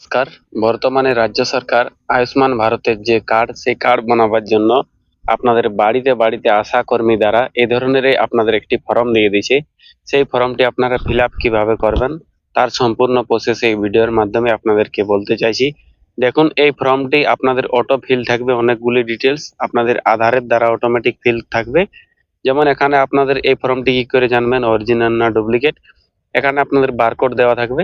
নমস্কার। বর্তমানে রাজ্য সরকার আয়ুষ্মান ভারতের যে কার্ড সেই কার্ড বানাবার জন্য আপনাদের বাড়িতে বাড়িতে আশা কর্মী দ্বারা এই ধরনেরই আপনাদের একটি ফর্ম দিয়ে দিয়েছে। সেই ফর্মটি আপনারা ফিল আপ কিভাবে করবেন তার সম্পূর্ণ প্রসেস এই ভিডিওর মাধ্যমে আপনাদেরকে বলতে চাইছি। দেখুন, এই ফর্মটি আপনাদের অটো ফিল থাকবে, অনেকগুলি ডিটেলস আপনাদের আধারের দ্বারা অটোমেটিক ফিল থাকবে। যেমন এখানে আপনাদের এই ফর্মটি কি করে জানবেন অরিজিনাল না ডুপ্লিকেট, এখানে আপনাদের বারকোড দেওয়া থাকবে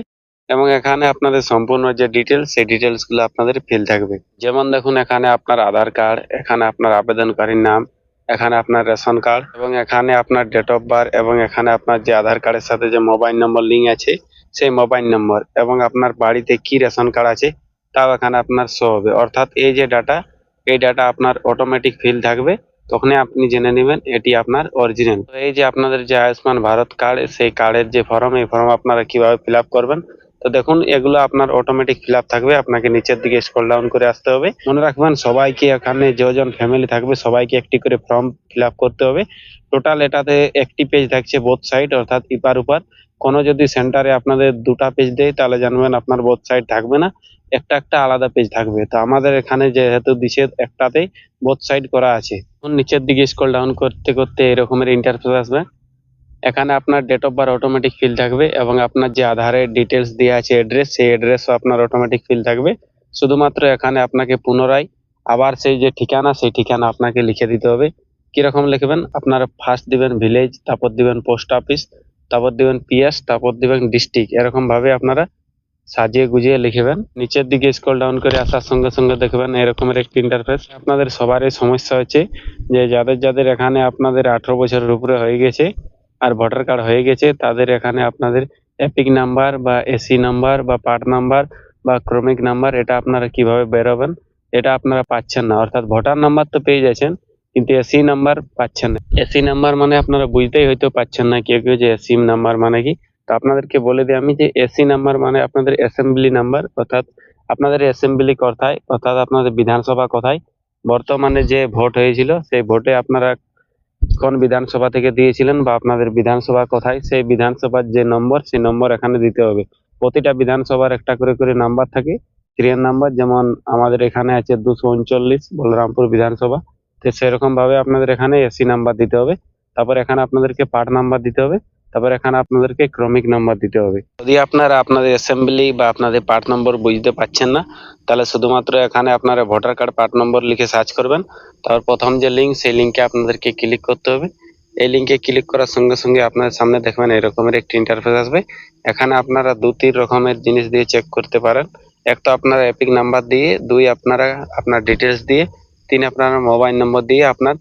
এবং এখানে আপনাদের সম্পূর্ণ যে ডিটেলস সেই ডিটেলস গুলো আপনাদের ফিল থাকবে। যেমন দেখুন, এখানে আপনার আধার কার্ড, এখানে আপনার আবেদনকারীর নাম, এখানে আপনার রেশন কার্ড এবং এখানে আপনার ডেট অফ বার্থ এবং এখানে আপনার যে আধার কার্ডের সাথে যে মোবাইল নম্বর লিঙ্ক আছে সেই মোবাইল নম্বর এবং আপনার বাড়িতে কি রেশন কার্ড আছে তাও এখানে আপনার শো হবে। অর্থাৎ এই যে ডাটা, এই ডাটা আপনার অটোমেটিক ফিল থাকবে, তখনই আপনি জেনে নেবেন এটি আপনার অরিজিনাল। তো এই যে আপনাদের যে আয়ুষ্মান ভারত কার্ড সেই কার্ডের যে ফর্ম, এই ফর্ম আপনারা কিভাবে ফিল আপ করবেন, তো দেখুন এগুলো আপনার অটোমেটিক ফিল আপ থাকবে। আপনাকে নিচের দিকে স্ক্রল ডাউন করে আসতে হবে। মনে রাখবেন সবাইকে, এখানে যজন ফ্যামিলি থাকবে সবাইকে একটি করে ফর্ম ফিল আপ করতে হবে। টোটাল এটাতে একটি পেজ থাকছে বোথ সাইড, অর্থাৎ ইপার উপার। কোনো যদি সেন্টারে আপনাদের দুটা পেজ দেয় তাহলে জানবেন আপনার বোথ সাইড থাকবে না, একটা একটা আলাদা পেজ থাকবে। তো আমাদের এখানে যেহেতু দিছে একটাতেই বোথ সাইড করা আছে। নিচের দিকে স্ক্রল ডাউন করতে করতে এরকমের ইন্টারফেস আসবে। এখানে আপনার date of birth automatic fill থাকবে এবং আপনার যে আধারের ডিটেলস দেওয়া আছে অ্যাড্রেস, সেই অ্যাড্রেসও আপনার অটোমেটিক ফিল থাকবে। শুধুমাত্র এখানে আপনাকে পুনরায় আবার সেই যে ঠিকানা, সেই ঠিকানা আপনাকে লিখে দিতে হবে। কিরকম লিখবেন, আপনারা ফার্স্ট দিবেন ভিলেজ, তারপর দিবেন পোস্ট অফিস, তারপর দিবেন পিএস, তারপর দিবেন ডিস্ট্রিক্ট। এরকম ভাবে আপনারা সাজিয়ে গুজিয়ে লিখবেন। নিচের দিকে স্ক্রল ডাউন করে আসার সঙ্গে সঙ্গে দেখবেন এরকমের একটি ইন্টারফেস। আপনাদের সবারই সমস্যা হচ্ছে যে যাদের যাদের এখানে আপনাদের 18 বছরের উপরে হয়ে গেছে আর ভোটার কার্ড হয়ে গেছে, তাদের এখানে আপনাদের এপিক নাম্বার বা এসি নাম্বার বা পার্ট নাম্বার বা ক্রমিক নাম্বার এটা আপনারা কিভাবে বেরোবেন এটা আপনারা পাচ্ছেন না। অর্থাৎ ভোটার নাম্বার তো পেয়ে যাচ্ছেন কিন্তু এসি নাম্বার পাচ্ছেন না। এসি নাম্বার মানে আপনারা বুঝতেই হয়তো পাচ্ছেন না কেউ কেউ যে এসি নাম্বার মানে কি। তো আপনাদেরকে বলে দিই আমি যে এসি নাম্বার মানে আপনাদের অ্যাসেম্বলি নাম্বার, অর্থাৎ আপনাদের অ্যাসেম্বলি কোথায়, অর্থাৎ আপনাদের বিধানসভা কোথায়। বর্তমানে যে ভোট হয়েছিল সেই ভোটে আপনারা কোন বিধানসভা থেকে দিয়েছিলেন বা আপনাদের বিধানসভা কোথায়, সেই বিধানসভার যে নম্বর সেই নম্বর এখানে দিতে হবে। প্রতিটা বিধানসভার একটা করে করে নাম্বার থাকে, সিরিয়াল নাম্বার। যেমন আমাদের এখানে আছে 239 বলরামপুর বিধানসভা। তো সেরকম ভাবে আপনাদের এখানে এসি নাম্বার দিতে হবে। তারপর এখানে আপনাদেরকে পার্ট নাম্বার দিতে হবে। তারপর এখানে আপনাদেরকে ক্রমিক নাম্বার দিতে হবে। যদি আপনারা আপনাদের অ্যাসেম্বলি বা আপনাদের পার্ট নম্বর বুঝতে পারছেন না, তাহলে শুধুমাত্র এখানে আপনারা ভোটার কার্ড পার্ট নম্বর লিখে সার্চ করবেন। তারপর প্রথম যে লিঙ্ক, সেই লিঙ্কে আপনাদেরকে ক্লিক করতে হবে। এই লিঙ্কে ক্লিক করার সঙ্গে সঙ্গে আপনার সামনে দেখবেন এরকমের একটি ইন্টারফেস আসবে। এখানে আপনারা দু তিন রকমের জিনিস দিয়ে চেক করতে পারেন। এক তো আপনারা এপিক নাম্বার দিয়ে, দুই আপনারা আপনার ডিটেলস দিয়ে, তিন আপনারা মোবাইল নম্বর দিয়ে আপনার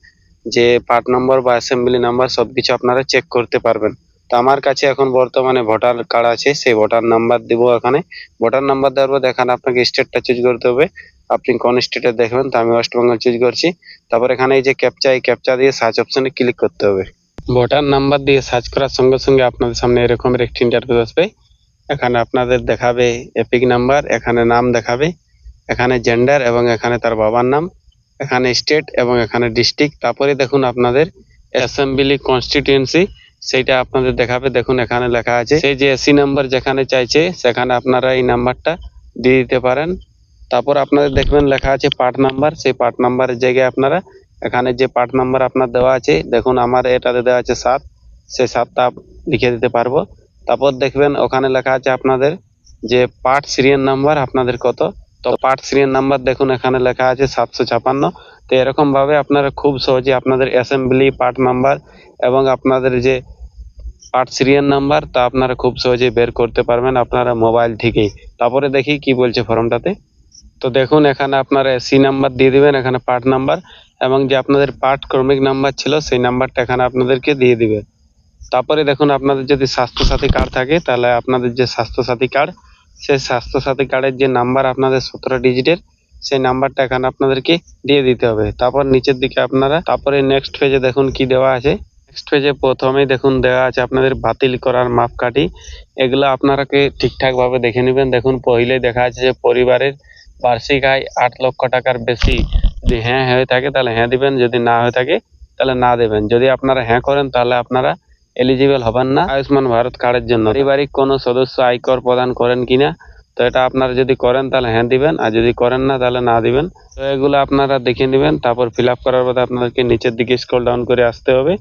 যে পার্ট নম্বর বা অ্যাসেম্বলি নাম্বার সবকিছু আপনারা চেক করতে পারবেন। তো আমার কাছে এখন বর্তমানে ভোটার কার্ড আছে, সেই ভোটার নাম্বার দিব। এখানে ভোটার নাম্বার দেওয়ার পর এখানে আপনাকে স্টেটটা চুজ করতে হবে। আপনি কোন স্টেটে দেখবেন, তো আমি ওয়েস্ট বেঙ্গল চুজ করছি। তারপর এখানে এই যে ক্যাপচা, এই ক্যাপচা দিয়ে সার্চ অপশনে ক্লিক করতে হবে। ভোটার নাম্বার দিয়ে সার্চ করার সঙ্গে সঙ্গে আপনাদের সামনে এরকমের একটি ইন্টারফেস আসবে। এখানে আপনাদের দেখাবে এপিক নাম্বার, এখানে নাম দেখাবে, এখানে জেন্ডার এবং এখানে তার বাবার নাম, এখানে স্টেট এবং এখানে ডিস্ট্রিক্ট। তারপরে দেখুন আপনাদের অ্যাসেম্বলি কনস্টিটিউয়েন্সি, সেইটা আপনাদের দেখাবে। দেখুন এখানে লেখা আছে সেই যে এসি নাম্বার যেখানে চাইছে সেখানে আপনারা এই নাম্বারটা দিয়ে দিতে পারেন। তারপর আপনাদের দেখবেন লেখা আছে পার্ট নাম্বার, সেই পার্ট নাম্বারের জায়গায় আপনারা এখানে যে পার্ট নাম্বার আপনার দেওয়া আছে, দেখুন আমার এটাতে দেওয়া আছে 7, সেই 7টা লিখে দিতে পারবো। তারপর দেখবেন ওখানে লেখা আছে আপনাদের যে পার্ট সিরিয়াল নাম্বার আপনাদের কত। তো পার্ট সিরিয়াল নাম্বার দেখুন এখানে লেখা আছে 756। তো এরকম ভাবে আপনারা খুব সহজে আপনাদের অ্যাসেম্বলি পার্ট নাম্বার এবং আপনাদের যে পার্ট সিরিয়াল নাম্বার তা আপনারা খুব সহজে বের করতে পারবেন আপনারা মোবাইল থেকেই। তারপরে দেখি কি বলছে ফর্মটাতে। তো দেখুন এখানে আপনারা এসি নাম্বার দিয়ে দিবেন, এখানে পার্ট নাম্বার এবং যে আপনাদের পার্ট ক্রমিক নাম্বার ছিল সেই নাম্বারটা এখানে আপনাদেরকে দিয়ে দিবে। তারপরে দেখুন আপনাদের যদি স্বাস্থ্যসাথী কার্ড থাকে তাহলে আপনাদের যে স্বাস্থ্যসাথী কার্ড, সেই স্বাস্থ্যসাথী কার্ডের যে নাম্বার আপনাদের 17 ডিজিটের, সেই নাম্বারটা এখানে আপনাদেরকে দিয়ে দিতে হবে। তারপর নিচের দিকে আপনারা তারপরে নেক্সট পেজে দেখুন কি দেওয়া আছে। নেক্সট পেজে প্রথমেই দেখুন দেওয়া আছে আপনাদের বাতিল করার মাপকাঠি। এগুলো আপনারাকে ঠিকঠাক ভাবে দেখে নেবেন। দেখুন পহিলেই দেখা আছে যে পরিবারের বার্ষিক আয় 8 লক্ষ টাকার বেশি যদি হ্যাঁ হয়ে থাকে তাহলে হ্যাঁ দিবেন, যদি না হয়ে থাকে তাহলে না দেবেন। যদি আপনারা হ্যাঁ করেন তাহলে আপনারা এলিজিবল হবেন না আয়ুষ্মান ভারত কার্ডের জন্য। পারিবারিক কোনো সদস্য আয়কর প্রদান করেন কিনা, তো এটা আপনারা যদি করেন তাহলে হ্যাঁ দিবেন, আর যদি করেন না তাহলে না দিবেন। তো এগুলো আপনারা দেখে নেবেন, তারপর ফিল আপ করার পর আপনাদেরকে নিচের দিকে স্ক্রল ডাউন করে আসতে হবে।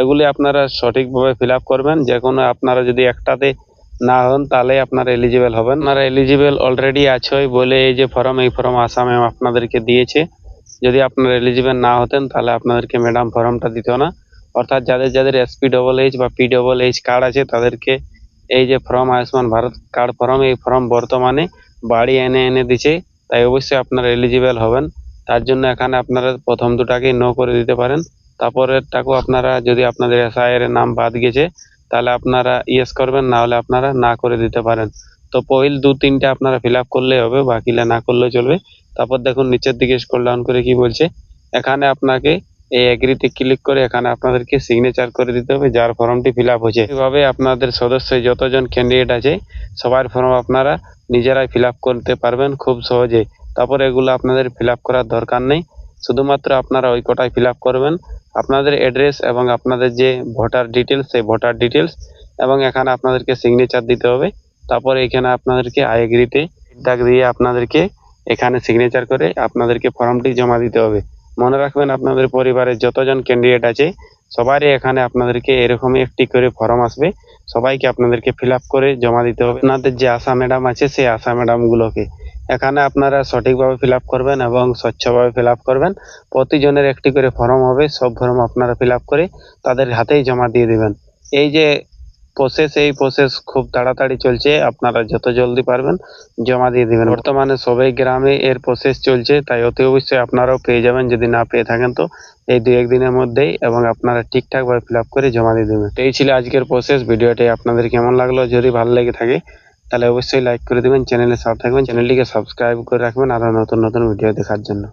এগুলি আপনারা সঠিকভাবে ফিল আপ করবেন। যে কোনো আপনারা যদি একটাতে না হন তাহলে আপনারা এলিজিবল হবেন। আপনারা এলিজিবল অলরেডি আছেই বলে এই যে ফর্ম, এই ফর্ম আসাম আপনাদেরকে দিয়েছে। যদি আপনারা এলিজিবল না হতেন তাহলে আপনাদেরকে ম্যাডাম ফর্মটা দিত না। অর্থাৎ যাদের যাদের SPHH বা PHH কার্ড আছে তাদেরকে এই যে form Ayushman Bharat card form, এই ফর্ম বর্তমানে বাড়ি এনে এনে দিচ্ছে। তাই অবশ্যই আপনারা এলিজিবল হবেন। তার জন্য এখানে আপনারা প্রথম দুটাকেই নো করে দিতে পারেন। তারপরেরটাকেও আপনারা যদি আপনাদের SIR এর নাম বাদ গেছে তাহলে আপনারা ইয়েস করবেন, না হলে আপনারা না করে দিতে পারেন। তো পহিল 2-3টা আপনারা ফিল আপ করলেই হবে, বাকিলা না করলেও চলবে। তারপর দেখুন নিচের দিকে স্ক্রল ডাউন করে কি বলছে, এখানে আপনাকে এই এগ্রিতে ক্লিক করে এখানে আপনাদেরকে সিগনেচার করে দিতে হবে যার ফর্মটি ফিল আপ হয়েছে। এইভাবে আপনাদের সদস্য যতজন ক্যান্ডিডেট আছে সবার ফর্ম আপনারা নিজেরাই ফিল আপ করতে পারবেন খুব সহজে। তারপর এগুলো আপনাদের ফিল আপ করার দরকার নেই, শুধুমাত্র আপনারা ওই কটাই ফিল আপ করবেন। আপনাদের অ্যাড্রেস এবং আপনাদের যে ভোটার ডিটেলস, সেই ভোটার ডিটেলস এবং এখানে আপনাদেরকে সিগনেচার দিতে হবে। তারপর এখানে আপনাদেরকে আই এগ্রিতে দাগ দিয়ে আপনাদেরকে এখানে সিগনেচার করে আপনাদেরকে ফর্মটি জমা দিতে হবে। মনে রাখবেন আপনাদের পরিবারের যতজন ক্যান্ডিডেট আছে সবারই এখানে আপনাদেরকে এরকমই একটি করে ফর্ম আসবে, সবাইকে আপনাদেরকে ফিল আপ করে জমা দিতে হবে। আপনাদের যে আশা ম্যাডাম আছে সেই আশা ম্যাডামগুলোকে এখানে আপনারা সঠিকভাবে ফিল আপ করবেন এবং স্বচ্ছভাবে ফিল আপ করবেন। প্রতিজনের একটি করে ফর্ম হবে, সব ফর্ম আপনারা ফিল আপ করে তাদের হাতেই জমা দিয়ে দেবেন। এই যে প্রসেস, এই প্রসেস খুব তাড়াতাড়ি চলছে, আপনারা যত জলদি পারবেন জমা দিয়ে দিবেন। বর্তমানে সবাই গ্রামে এর প্রসেস চলছে, তাই অতি অবশ্যই আপনারাও পেয়ে যাবেন। যদি না পেয়ে থাকেন তো এই 2-1 দিনের মধ্যেই, এবং আপনারা ঠিকঠাকভাবে ফিল আপ করে জমা দিয়ে দেবেন। এই ছিল আজকের প্রসেস। ভিডিওটি আপনাদের কেমন লাগলো? যদি ভালো লেগে থাকে তাহলে অবশ্যই লাইক করে দেবেন, চ্যানেলের সাথে থাকবেন, চ্যানেলটিকে সাবস্ক্রাইব করে রাখবেন আরো নতুন নতুন ভিডিও দেখার জন্য।